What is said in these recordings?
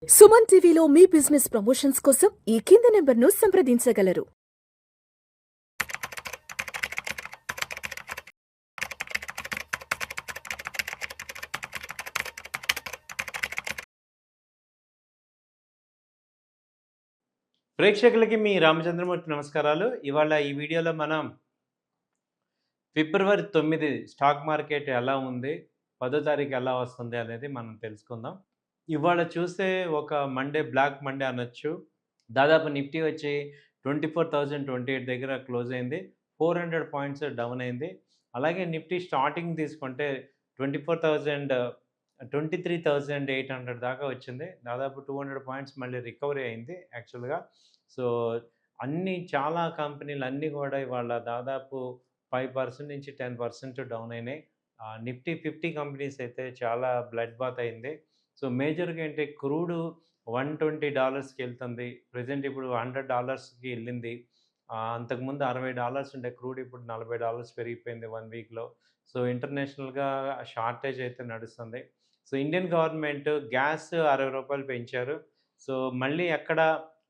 సుమన్ టీవీలో మీ business promotions కోసం ఈ కింది నెంబర్ను సంప్రదించగలరు. ప్రేక్షకులకి మీ రామచంద్రమూర్తి నమస్కారాలు. ఇవాళ ఈ వీడియోలో మనం ఫిబ్రవరి 9 స్టాక్ మార్కెట్ ఎలా ఉంది, 10వ తారీఖు ఎలా వస్తుంది అనేది మనం తెలుసుకుందాం. ఇవాళ చూస్తే ఒక బ్లాక్ మండే అనొచ్చు. దాదాపు నిఫ్టీ వచ్చి 24,028 దగ్గర క్లోజ్ అయింది. 400 పాయింట్స్ డౌన్ అయింది. అలాగే నిఫ్టీ స్టార్టింగ్ తీసుకుంటే 23,800 దాకా వచ్చింది. దాదాపు 200 పాయింట్స్ మళ్ళీ రికవరీ అయింది యాక్చువల్గా. సో చాలా కంపెనీలు అన్నీ కూడా ఇవాళ దాదాపు 5% నుంచి 10% డౌన్ అయినాయి. నిఫ్టీ 50 కంపెనీస్ అయితే చాలా బ్లడ్ బాత్ అయింది. సో మేజర్గా ఏంటి, క్రూడ్ $120కి వెళ్తుంది. ప్రజెంట్ ఇప్పుడు $100కి వెళ్ళింది. అంతకుముందు $60 ఉండే క్రూడ్ ఇప్పుడు $40 పెరిగిపోయింది 1 వీక్లో. సో ఇంటర్నేషనల్గా షార్టేజ్ అయితే నడుస్తుంది. సో ఇండియన్ గవర్నమెంట్ గ్యాస్ ₹60 పెంచారు. సో మళ్ళీ ఎక్కడ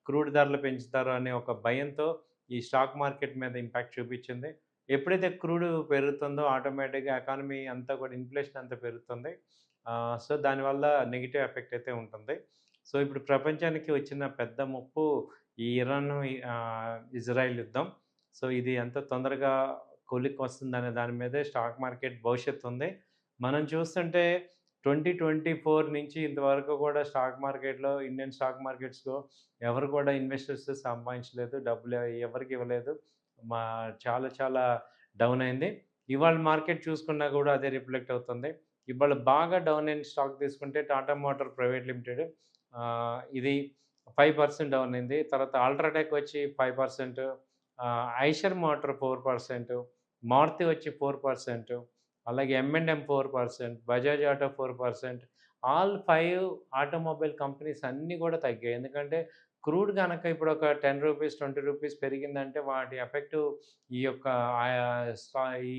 క్రూడ్ ధరలు పెంచుతారో అనే ఒక భయంతో ఈ స్టాక్ మార్కెట్ మీద ఇంపాక్ట్ చూపించింది. ఎప్పుడైతే క్రూడ్ పెరుగుతుందో ఆటోమేటిక్గా ఎకానమీ అంతా కూడా ఇన్ఫ్లేషన్ అంతా పెరుగుతుంది. సో దానివల్ల నెగిటివ్ ఎఫెక్ట్ అయితే ఉంటుంది. సో ఇప్పుడు ప్రపంచానికి వచ్చిన పెద్ద ముప్పు ఈ ఇరాన్ ఇజ్రాయిల్ యుద్ధం. సో ఇది ఎంత తొందరగా కొలిక్కి వస్తుందనే దాని మీదే స్టాక్ మార్కెట్ భవిష్యత్తు ఉంది. మనం చూస్తుంటే 2024 నుంచి ఇంతవరకు కూడా స్టాక్ మార్కెట్‌లో, ఇండియన్ స్టాక్ మార్కెట్స్‌లో ఎవరు కూడా ఇన్వెస్టర్స్ సంపాదించలేదు. డబ్బులు ఎవరికీ ఇవ్వలేదు. మా చాలా చాలా డౌన్ అయింది. ఇవాళ మార్కెట్ చూసుకున్నా కూడా అదే రిఫ్లెక్ట్ అవుతుంది. ఇవాళ బాగా డౌన్ అయిన స్టాక్ తీసుకుంటే టాటా మోటార్ ప్రైవేట్ లిమిటెడ్, ఇది 5% డౌన్ అయింది. తర్వాత అల్ట్రాటెక్ వచ్చి 5%, ఐషర్ మోటార్ 4%, మారుతి వచ్చి 4%, అలాగే M&M 4%, Bajaj auto 4%. All 5 automobile companies అన్నీ కూడా తగ్గాయి. ఎందుకంటే క్రూడ్ గనక ఇప్పుడు ఒక రూ. 10, రూ. 20 పెరిగిందంటే వాటి ఎఫెక్టు ఈ యొక్క స్టా ఈ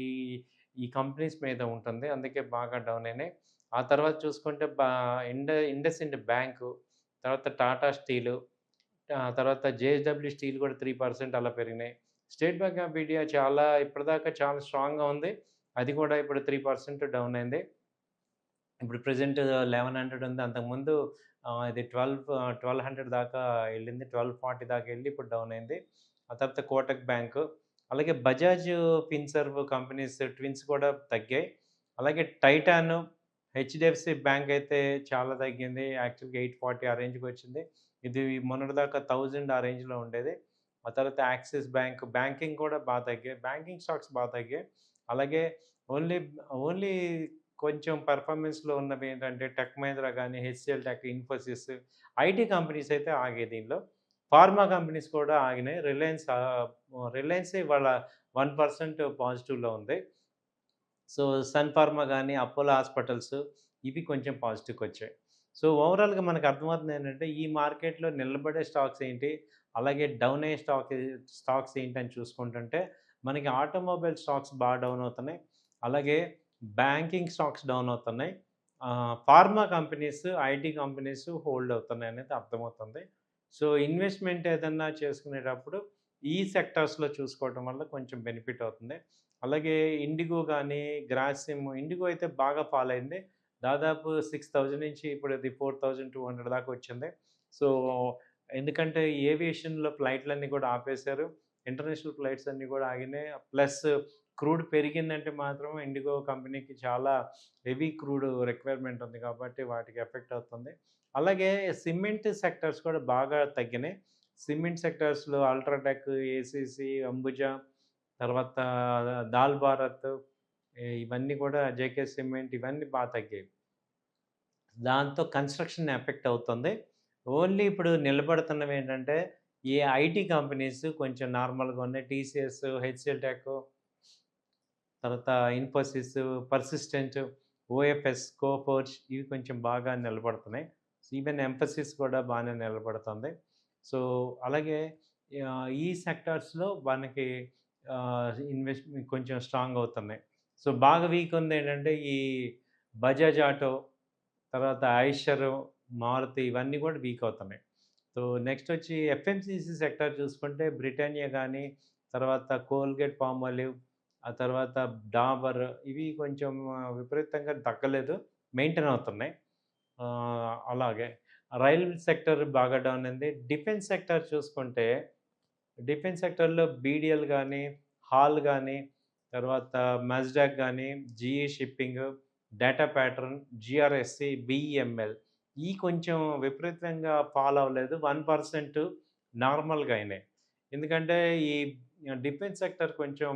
ఈ కంపెనీస్ మీద ఉంటుంది. అందుకే బాగా డౌన్ అయినాయి. ఆ తర్వాత చూసుకుంటే ఇండస్ఇండ్ బ్యాంకు, తర్వాత టాటా స్టీలు, తర్వాత జేఎస్‌డబ్ల్యూ స్టీల్ కూడా 3% అలా పెరిగినాయి. స్టేట్ బ్యాంక్ ఆఫ్ ఇండియా ఇప్పటిదాకా చాలా స్ట్రాంగ్‌గా ఉంది. అది కూడా ఇప్పుడు 3% డౌన్ అయింది. ఇప్పుడు ప్రెజెంట్ 1100 ఉంది. అంతకుముందు ఇది 1200 దాకా వెళ్ళింది. 1240 దాకా వెళ్ళి ఇప్పుడు డౌన్ అయింది. ఆ తర్వాత కోటక్ బ్యాంకు, అలాగే బజాజ్ ఫిన్సర్వ్ కంపెనీస్ ట్విన్స్ కూడా తగ్గాయి. అలాగే టైటాన్, హెచ్‌డిఎఫ్‌సి బ్యాంక్ అయితే చాలా తగ్గింది. యాక్చువల్‌గా 840 ఆ రేంజ్‌కి వచ్చింది. ఇది మొన్నటిదాకా 1000 ఆ రేంజ్‌లో ఉండేది. ఆ తర్వాత యాక్సిస్ బ్యాంక్, బ్యాంకింగ్ కూడా బాగా తగ్గాయి. బ్యాంకింగ్ స్టాక్స్ బాగా తగ్గాయి. అలాగే ఓన్లీ ఓన్లీ కొంచెం పెర్ఫార్మెన్స్‌లో ఉన్నవి ఏంటంటే టెక్ మహీంద్రా గాని, HCl tech, Infosys, IT companies అయితే ఆగాయి దీనిలో. ఫార్మా కంపెనీస్ కూడా ఆగినాయి. రిలయన్స్ ఇవాళ 1% పాజిటివ్‌లో ఉంది. సో సన్ ఫార్మా గాని, అపోలో హాస్పిటల్స్ ఇవి కొంచెం పాజిటివ్‌కొచ్చాయి. సో ఓవరాల్‌గా మనకు అర్థమవుతుంది ఏంటంటే ఈ మార్కెట్‌లో నిలబడే స్టాక్స్ ఏంటి, అలాగే డౌన్ అయ్యే స్టాక్స్ ఏంటని చూసుకుంటుంటే మనకి ఆటోమొబైల్ స్టాక్స్ బాగా డౌన్ అవుతున్నాయి. అలాగే బ్యాంకింగ్ స్టాక్స్ డౌన్ అవుతున్నాయి. Pharma companies, IT companies hold అవుతున్నాయనేది అర్థమవుతుంది. సో ఇన్వెస్ట్‌మెంట్ ఏదన్నా చేసుకునేటప్పుడు ఈ సెక్టార్స్‌లో చూసుకోవడం వల్ల కొంచెం బెనిఫిట్ అవుతుంది. అలాగే ఇండిగో గానీ, గ్రాసిమ్, ఇండిగో అయితే బాగా ఫాల్ అయింది. దాదాపు 6,000 నుంచి ఇప్పుడు అది 4,200 దాకా వచ్చింది. సో ఎందుకంటే ఏవియేషన్‌లో ఫ్లైట్‌లన్నీ కూడా ఆపేశారు. ఇంటర్నేషనల్ ఫ్లైట్స్ అన్నీ కూడా ఆగినాయి. ప్లస్ క్రూడ్ పెరిగిందంటే మాత్రం ఇండిగో కంపెనీకి చాలా హెవీ క్రూడ్ రిక్వైర్మెంట్ ఉంది కాబట్టి వాటికి ఎఫెక్ట్ అవుతుంది. అలాగే సిమెంట్ సెక్టార్స్ కూడా బాగా తగ్గినాయి. సిమెంట్ సెక్టార్స్‌లో అల్ట్రాటెక్, ఏసీసీ, అంబుజా, తర్వాత దాల్ భారత్, ఇవన్నీ కూడా జేకే సిమెంట్ ఇవన్నీ బాగా తగ్గాయి. దాంతో కన్‌స్ట్రక్షన్ ఎఫెక్ట్ అవుతుంది. ఓన్లీ ఇప్పుడు నిలబడుతున్నవి ఏంటంటే ఈ ఐటీ కంపెనీస్ కొంచెం నార్మల్‌గా ఉన్నాయి. టీసీఎస్, హెచ్‌సిఎల్ టెక్, తర్వాత ఇన్ఫోసిస్, పర్సిస్టెంట్, ఓఎఫ్ఎస్, కోఫోర్జ్ ఇవి కొంచెం బాగా నిలబడుతున్నాయి. ఈవెన్ ఎంఫసిస్ కూడా బాగానే నిలబడుతుంది. సో అలాగే ఈ సెక్టార్స్‌లో మనకి ఇన్వెస్ట్‌మెంట్ కొంచెం స్ట్రాంగ్ అవుతున్నాయి. సో బాగా వీక్ ఉంది ఏంటంటే ఈ బజాజ్ ఆటో, తర్వాత ఐషర్, మారుతి ఇవన్నీ కూడా వీక్ అవుతున్నాయి. సో నెక్స్ట్ వచ్చి ఎఫ్ఎంసీసీ సెక్టార్ చూసుకుంటే బ్రిటానియా కానీ, తర్వాత కోల్గేట్ పామాలివ్, ఆ తర్వాత డాబర్ ఇవి కొంచెం విపరీతంగా తగ్గలేదు, మెయింటైన్ అవుతున్నాయి. అలాగే రైల్ సెక్టర్ బాగా డౌన్ అయింది. డిఫెన్స్ సెక్టర్ చూసుకుంటే డిఫెన్స్ సెక్టర్‌లో బీడీఎల్ గానీ, హాల్ గానీ, తర్వాత మస్డాక్ గానీ, GE shipping, data pattern, GRSC, BEML ఈ కొంచెం విపరీతంగా ఫాల్ అవ్వలేదు. 1% నార్మల్‌గా అయినాయి. ఎందుకంటే ఈ డిఫెన్స్ సెక్టర్ కొంచెం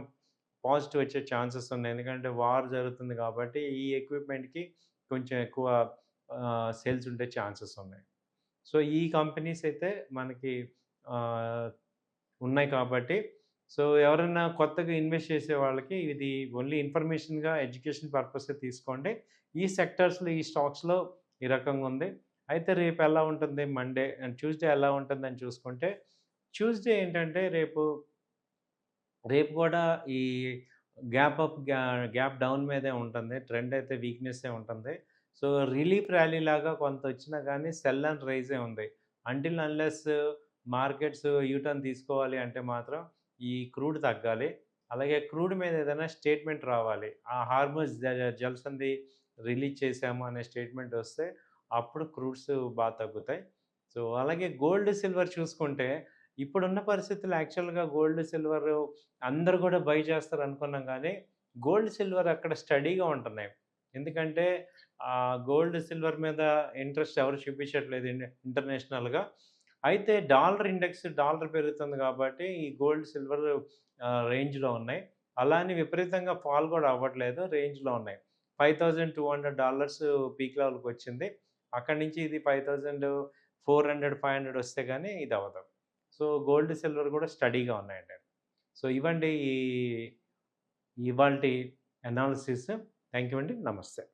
పాజిటివ్ వచ్చే ఛాన్సెస్ ఉన్నాయి. ఎందుకంటే వార్ జరుగుతుంది కాబట్టి ఈ ఎక్విప్‌మెంట్‌కి కొంచెం ఎక్కువ సేల్స్ ఉండే ఛాన్సెస్ ఉన్నాయి. సో ఈ కంపెనీస్ అయితే మనకి ఆహ్, ఉన్నాయి కాబట్టి, సో ఎవరైనా కొత్తగా ఇన్వెస్ట్ చేసే వాళ్ళకి ఇది ఓన్లీ ఇన్ఫర్మేషన్‌గా, ఎడ్యుకేషన్ పర్పస్‌గా తీసుకోండి. ఈ సెక్టార్స్‌లో, ఈ స్టాక్స్‌లో ఈ రకంగా ఉంది. అయితే రేపు ఎలా ఉంటుంది మండే అండ్ ట్యూస్‌డే ఎలా ఉంటుందని చూసుకుంటే, ట్యూస్‌డే ఏంటంటే రేపు రేపు కూడా ఈ గ్యాప్ అప్, గ్యాప్ డౌన్ మీదే ఉంటుంది. ట్రెండ్ అయితే వీక్‌నెస్సే ఉంటుంది. సో, రిలీఫ్ ర్యాలీ లాగా కొంత వచ్చినా గానీ సెల్ అండ్ రైజే ఉంది. Until unless markets you turn తీసుకోవాలి అంటే మాత్రం ఈ క్రూడ్ తగ్గాలి. అలాగే క్రూడ్ మీద ఏదైనా స్టేట్మెంట్ రావాలి. ఆ హార్మోజ్ జల్సంది రిలీజ్ చేశాము అనే స్టేట్మెంట్ వస్తే అప్పుడు క్రూడ్స్ తగ్గుతాయి. సో, అలాగే గోల్డ్, సిల్వర్ చూసుకుంటే ఇప్పుడున్న పరిస్థితుల్లో యాక్చువల్‌గా గోల్డ్, సిల్వర్ అందరూ కూడా బై చేస్తారనుకున్నాం గానీ, గోల్డ్, సిల్వర్ అక్కడ స్టడీగా ఉంటున్నాయి. ఎందుకంటే గోల్డ్, సిల్వర్ మీద ఇంట్రెస్ట్ ఎవరు చూపించట్లేదు ఇంటర్నేషనల్‌గా. అయితే డాలర్ ఇండెక్స్, డాలర్ పెరుగుతుంది కాబట్టి ఈ గోల్డ్, సిల్వర్ రేంజ్‌లో ఉన్నాయి. అలా అని విపరీతంగా ఫాల్ కూడా అవ్వట్లేదు, రేంజ్‌లో ఉన్నాయి. $5,200 పీక్ లెవెల్‌కొచ్చింది. అక్కడి నుంచి ఇది 5,400, 500 వస్తే గానీ ఇదవ్వదు. సో, గోల్డ్, సిల్వర్ కూడా స్టడీగా ఉన్నాయండి. సో, ఇవండి ఇవాల్టి అనాలిసిస్. థాంక్ యూ అండి. నమస్తే.